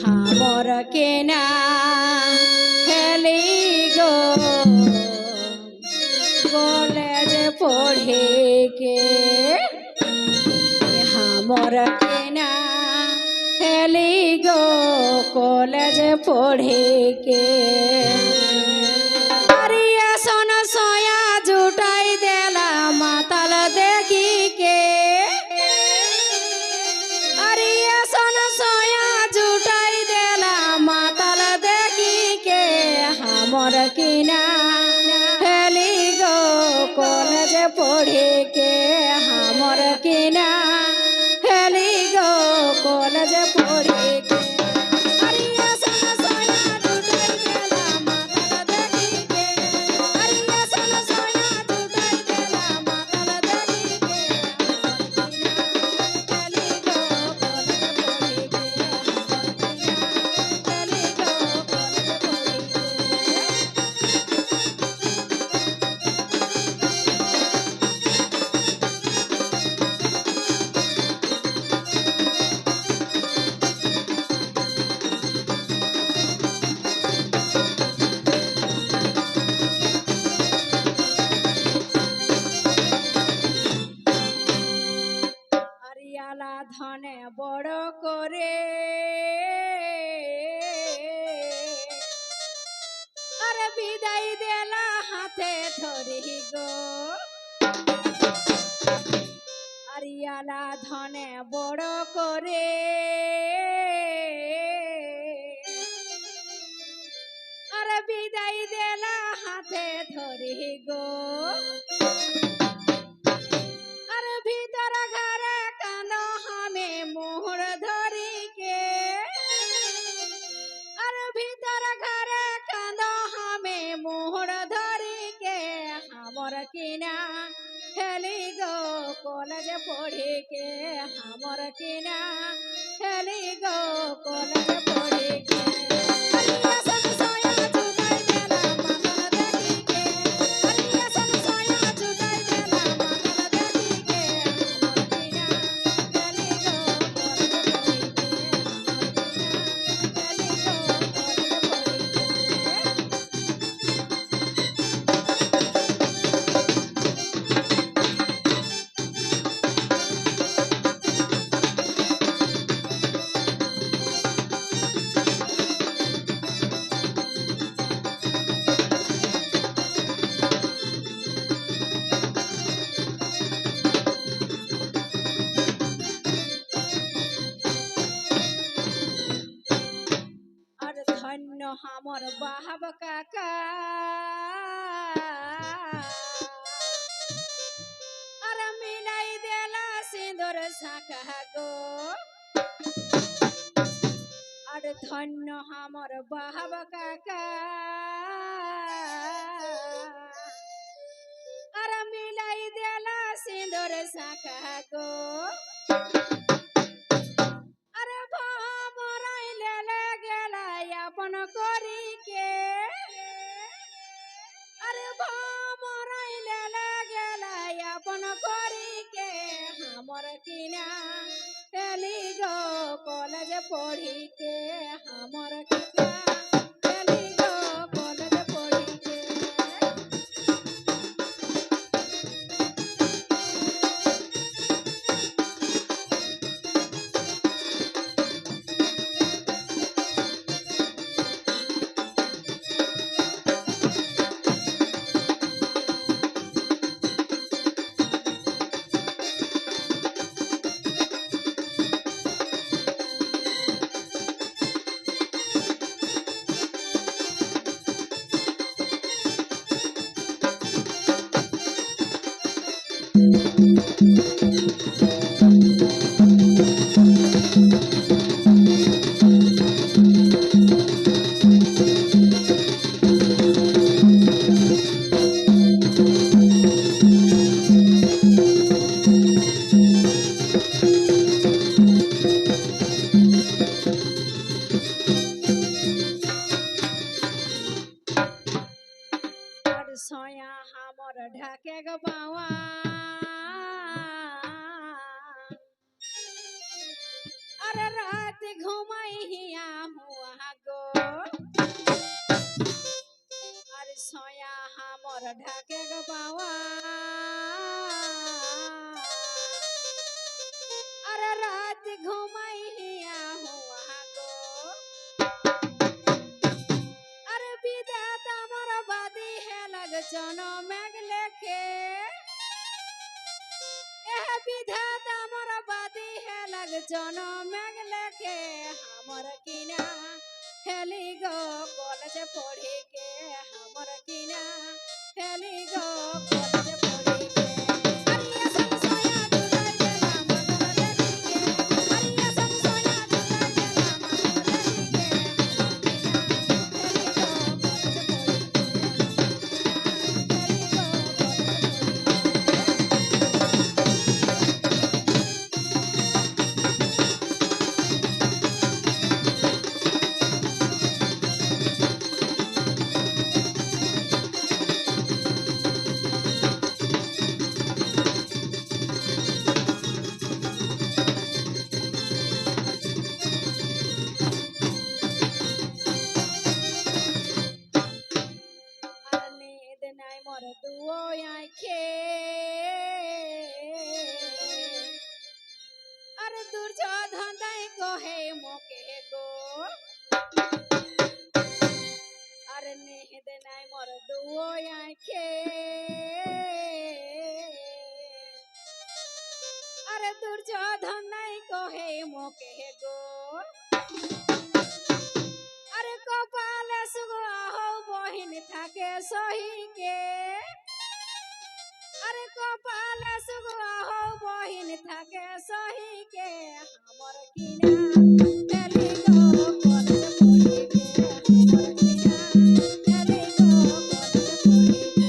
হামর কেনা খেলি গো কলেজ পড়ে কে হামর কেনা খেলি গো কলেজ পড়ে কে জুটাই দেলা মাতাল দেখি কে আরিয়া সন সয়া জুটাই দেলা মাতাল দেখি কে হামর কিনা হেলি গো কলেজ পড়ে কে হামর কিনা হেলি গো কলেজ পড়ে কে ধনে বড় করে আরে বিদায় দেলা হাতে ধরি গো আরিয়ালা ধনে বড় করে আরে বিদায় দেলা হাতে ধরি গো কিনা হেলি গো কলেজ পড়ে কে হামর কিনা হেলি গো কলেজ পড়ে কে হামর বাহাব কাকা আর মিলাই দেলা সিঁদুর শাখা গো আর ধন্য হামর বাহাব কাকা আর মিলাই দেলা সিঁদুর শাখা গো করি কে আরে মরাইলে গেলাই আপন করি কে হামর কিনা হেলি গো কলেজ পড়ি কে হামর কিনা হেলি গো কলেজ পড়ি কে সয়া হামর ঢাকে গো বাওয়া আরে রাত घुमाई हिया हुआ गो अरे सोया हमर ढाके गो बावा अरे रात घुमाई हिया हुआ गो अरे विधाता मोर बादी है लग जनो मेघ लेके एह विधाता मोर बादी है लग जनो मेघ लेके हमर किना हेली गो कॉलेज पढ़ी के हमर किना हेली गो कॉलेज पढ़ी के अरिया सन सोया दुलाई देला मन देखी के अरिया सन सोया दुलाई देला मन देखी के हेली गो कॉलेज নাই মর দুও আঁখে আর দুর্যোধন দাই কহে মোকে গো আর নেহেদ নাই মর দুও আঁখে আর দুর্যোধন নাই কহে মোকে গো अरे कपाल सुगवा हो बहिन थाके सही के अरे कपाल सुगवा हो बहिन थाके सही के हमर किना हेली गो कॉलेज पढ़ी के हमर किना हेली गो कॉलेज पढ़ी के